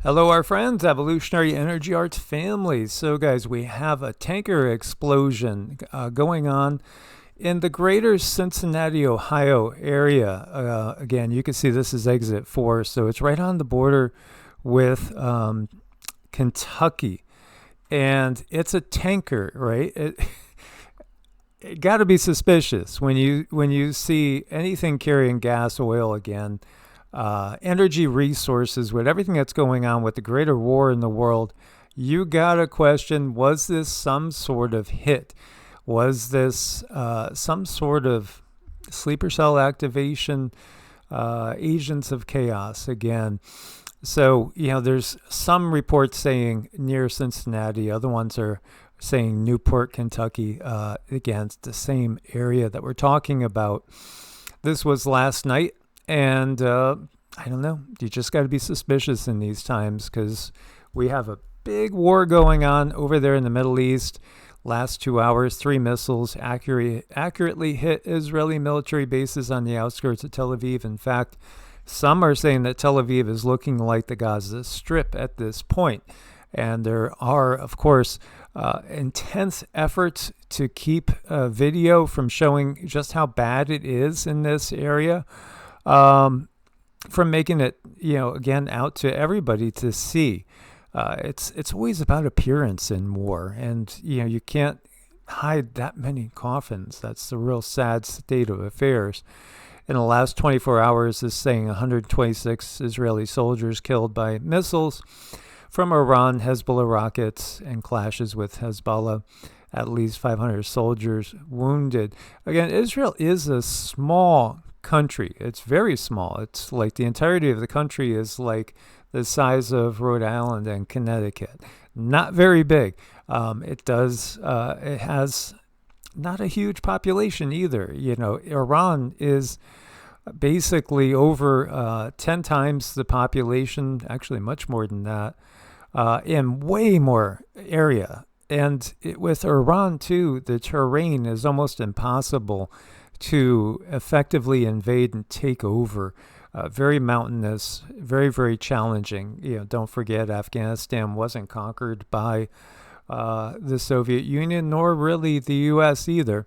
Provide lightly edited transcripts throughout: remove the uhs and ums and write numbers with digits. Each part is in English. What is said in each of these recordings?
Hello, our friends, evolutionary energy arts families. So, guys, we have a tanker explosion going on in the greater Cincinnati, Ohio area. Again, you can see this is exit 4, so it's right on the border with Kentucky. And it's a tanker, right? It got to be suspicious when you see anything carrying gas, oil again, energy resources, with everything that's going on with the greater war in the world. You got to question: was this some sort of hit? Was this some sort of sleeper cell activation? Agents of chaos again. So, there's some reports saying near Cincinnati, other ones are saying Newport, Kentucky. Again, it's the same area that we're talking about. This was last night, and I don't know. You just got to be suspicious in these times because we have a big war going on over there in the Middle East. Last 2 hours, 3 missiles accurately hit Israeli military bases on the outskirts of Tel Aviv. In fact, some are saying that Tel Aviv is looking like the Gaza Strip at this point. And there are, of course, intense efforts to keep video from showing just how bad it is in this area, from making it, again, out to everybody to see. It's always about appearance in war, and you can't hide that many coffins. That's the real sad state of affairs. In the last 24 hours, is saying 126 Israeli soldiers killed by missiles from Iran, Hezbollah rockets, and clashes with Hezbollah. At least 500 soldiers wounded. Again, Israel is a small country. It's very small. It's like the entirety of the country is like the size of Rhode Island and Connecticut. Not very big. It has not a huge population either. Iran is basically over 10 times the population, actually much more than that, in way more area. And with Iran, too, the terrain is almost impossible to effectively invade and take over. Very mountainous, very, very challenging. Don't forget, Afghanistan wasn't conquered by the Soviet Union, nor really the U.S. either.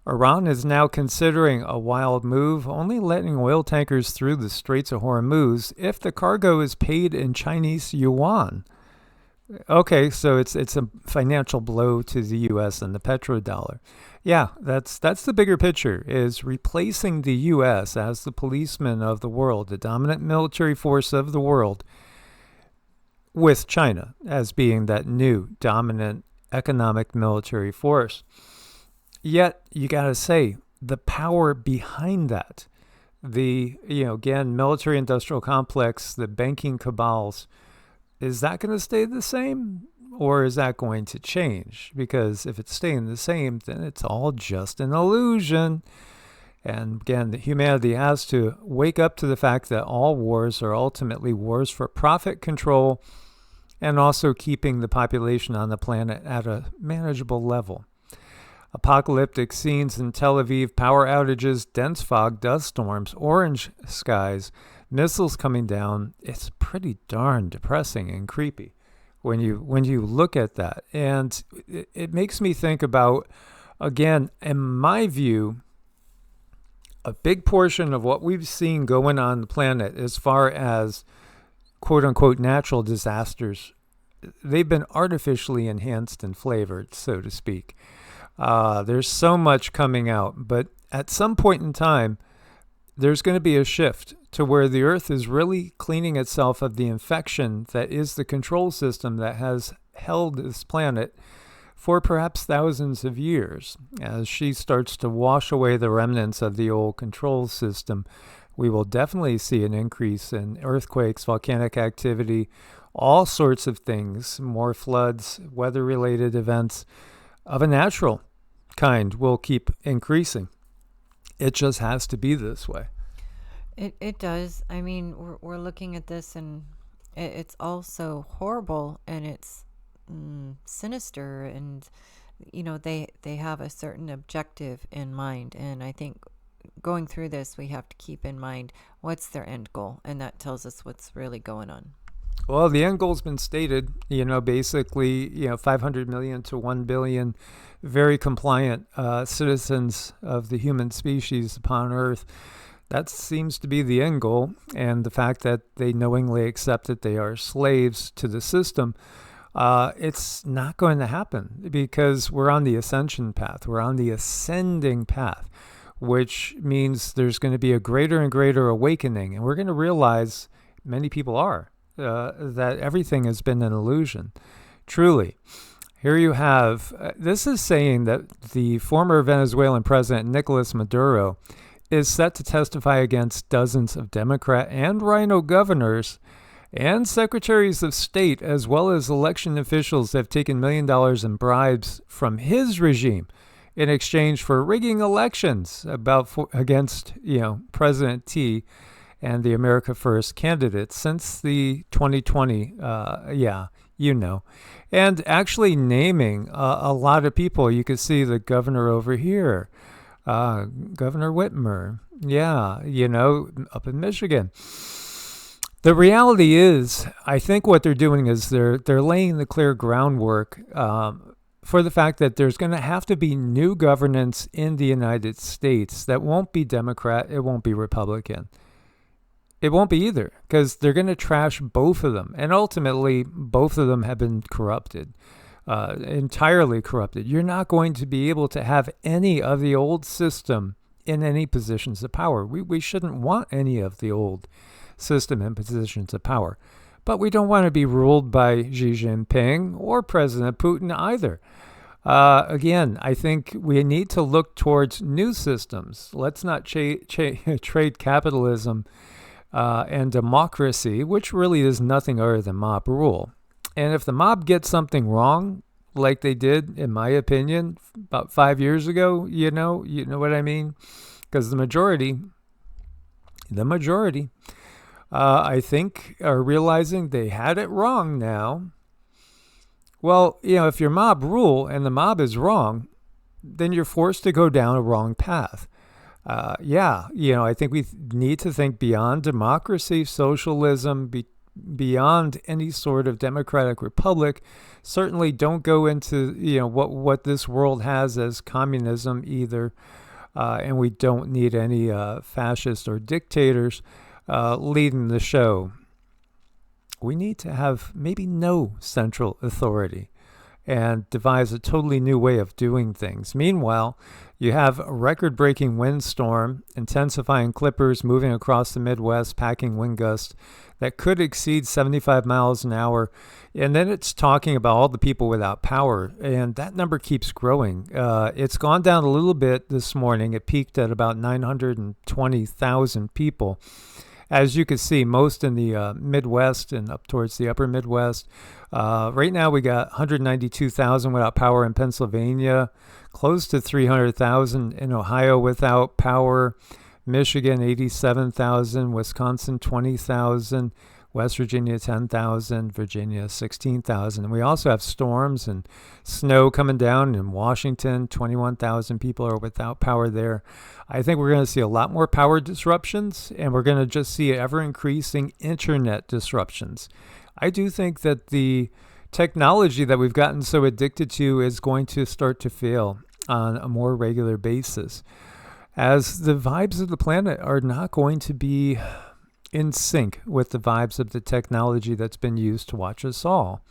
Iran is now considering a wild move, only letting oil tankers through the Straits of Hormuz if the cargo is paid in Chinese yuan. Okay, so it's a financial blow to the U.S. and the petrodollar. Yeah, that's the bigger picture, is replacing the U.S. as the policeman of the world, the dominant military force of the world, with China as being that new dominant economic military force. Yet, you got to say, the power behind that, the, again, military industrial complex, the banking cabals, is that going to stay the same, or is that going to change? Because if it's staying the same, then it's all just an illusion. And again, humanity has to wake up to the fact that all wars are ultimately wars for profit control and also keeping the population on the planet at a manageable level. Apocalyptic scenes in Tel Aviv, power outages, dense fog, dust storms, orange skies, missiles coming down. It's pretty darn depressing and creepy when you look at that. And it makes me think about, again, in my view, a big portion of what we've seen going on the planet as far as quote-unquote natural disasters, they've been artificially enhanced and flavored, so to speak. There's so much coming out, but at some point in time, there's going to be a shift to where the Earth is really cleaning itself of the infection that is the control system that has held this planet for perhaps thousands of years. As she starts to wash away the remnants of the old control system, we will definitely see an increase in earthquakes, volcanic activity, all sorts of things, more floods, weather-related events of a natural kind will keep increasing. It just has to be this way. It does. I mean, we're looking at this, and it's also horrible, and it's sinister, and they have a certain objective in mind. And I think going through this, we have to keep in mind what's their end goal, and that tells us what's really going on. Well, the end goal's been stated, basically, 500 million to 1 billion very compliant citizens of the human species upon Earth. That seems to be the end goal. And the fact that they knowingly accept that they are slaves to the system, it's not going to happen because we're on the ascension path. We're on the ascending path, which means there's going to be a greater and greater awakening. And we're going to realize, many people are, that everything has been an illusion. Truly. Here you have, this is saying that the former Venezuelan president, Nicolas Maduro, is set to testify against dozens of Democrat and Rhino governors and secretaries of state, as well as election officials that have taken $1 million in bribes from his regime in exchange for rigging elections against, President T and the America First candidates since the 2020, and actually naming a lot of people. You could see the governor over here, Governor Whitmer, up in Michigan. The reality is, I think what they're doing is they're laying the clear groundwork for the fact that there's going to have to be new governance in the United States that won't be Democrat, it won't be Republican. It won't be either, because they're going to trash both of them. And ultimately, both of them have been corrupted, entirely corrupted. You're not going to be able to have any of the old system in any positions of power. We shouldn't want any of the old system in positions of power. But we don't want to be ruled by Xi Jinping or President Putin either. Again, I think we need to look towards new systems. Let's not trade capitalism and democracy, which really is nothing other than mob rule. And if the mob gets something wrong, like they did, in my opinion, about 5 years ago, you know what I mean? Because the majority, I think, are realizing they had it wrong now. Well, if your mob rule and the mob is wrong, then you're forced to go down a wrong path. I think we need to think beyond democracy, socialism, beyond any sort of democratic republic. Certainly don't go into, what this world has as communism either. And we don't need any fascists or dictators leading the show. We need to have maybe no central authority and devise a totally new way of doing things. Meanwhile, you have a record-breaking windstorm, intensifying clippers moving across the Midwest, packing wind gusts that could exceed 75 miles an hour. And then it's talking about all the people without power, and that number keeps growing. It's gone down a little bit this morning. It peaked at about 920,000 people. As you can see, most in the Midwest and up towards the upper Midwest. Right now we got 192,000 without power in Pennsylvania, close to 300,000 in Ohio without power, Michigan 87,000, Wisconsin 20,000, West Virginia 10,000, Virginia 16,000. And we also have storms and snow coming down in Washington. 21,000 people are without power there. I think we're going to see a lot more power disruptions, and we're going to just see ever-increasing internet disruptions. I do think that the technology that we've gotten so addicted to is going to start to fail on a more regular basis, as the vibes of the planet are not going to be in sync with the vibes of the technology that's been used to watch us all.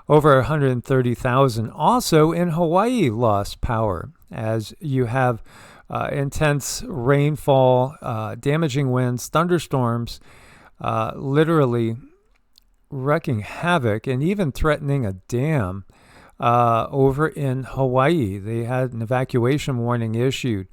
Over 130,000 also in Hawaii lost power, as you have intense rainfall, damaging winds, thunderstorms, literally wreaking havoc and even threatening a dam over in Hawaii. They had an evacuation warning issued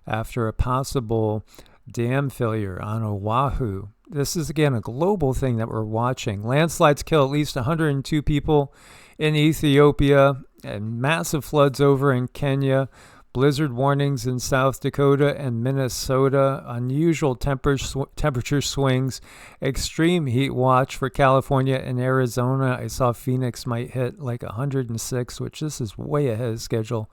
after a possible dam failure on Oahu. This is, again, a global thing that we're watching. Landslides kill at least 102 people in Ethiopia, and massive floods over in Kenya, blizzard warnings in South Dakota and Minnesota, unusual temperature swings, extreme heat watch for California and Arizona. I saw Phoenix might hit like 106, which this is way ahead of schedule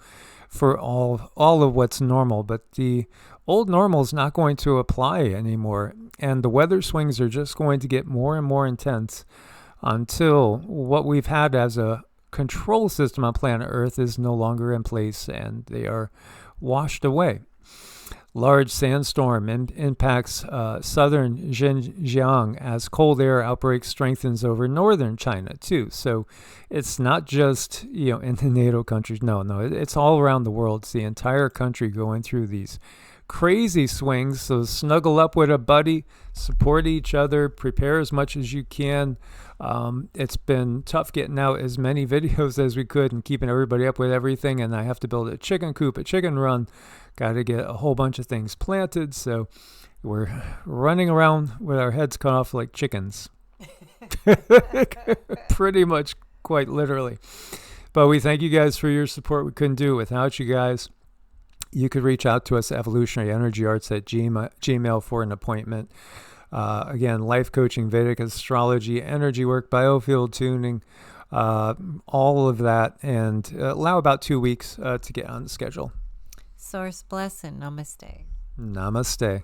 for all of what's normal, but the old normal is not going to apply anymore, and the weather swings are just going to get more and more intense until what we've had as a control system on planet Earth is no longer in place and they are washed away. Large sandstorm impacts southern Xinjiang as cold air outbreak strengthens over northern China too. So it's not just in the NATO countries. No, it's all around the world. It's the entire country going through these crazy swings. So snuggle up with a buddy, support each other, prepare as much as you can. It's been tough getting out as many videos as we could and keeping everybody up with everything. And I have to build a chicken coop, a chicken run. Got to get a whole bunch of things planted. So we're running around with our heads cut off like chickens. Pretty much, quite literally. But we thank you guys for your support. We couldn't do it without you guys. You could reach out to us at evolutionaryenergyarts@gmail for an appointment. Again, life coaching, Vedic astrology, energy work, biofield tuning, all of that. And allow about 2 weeks to get on the schedule. Source bless and namaste. Namaste.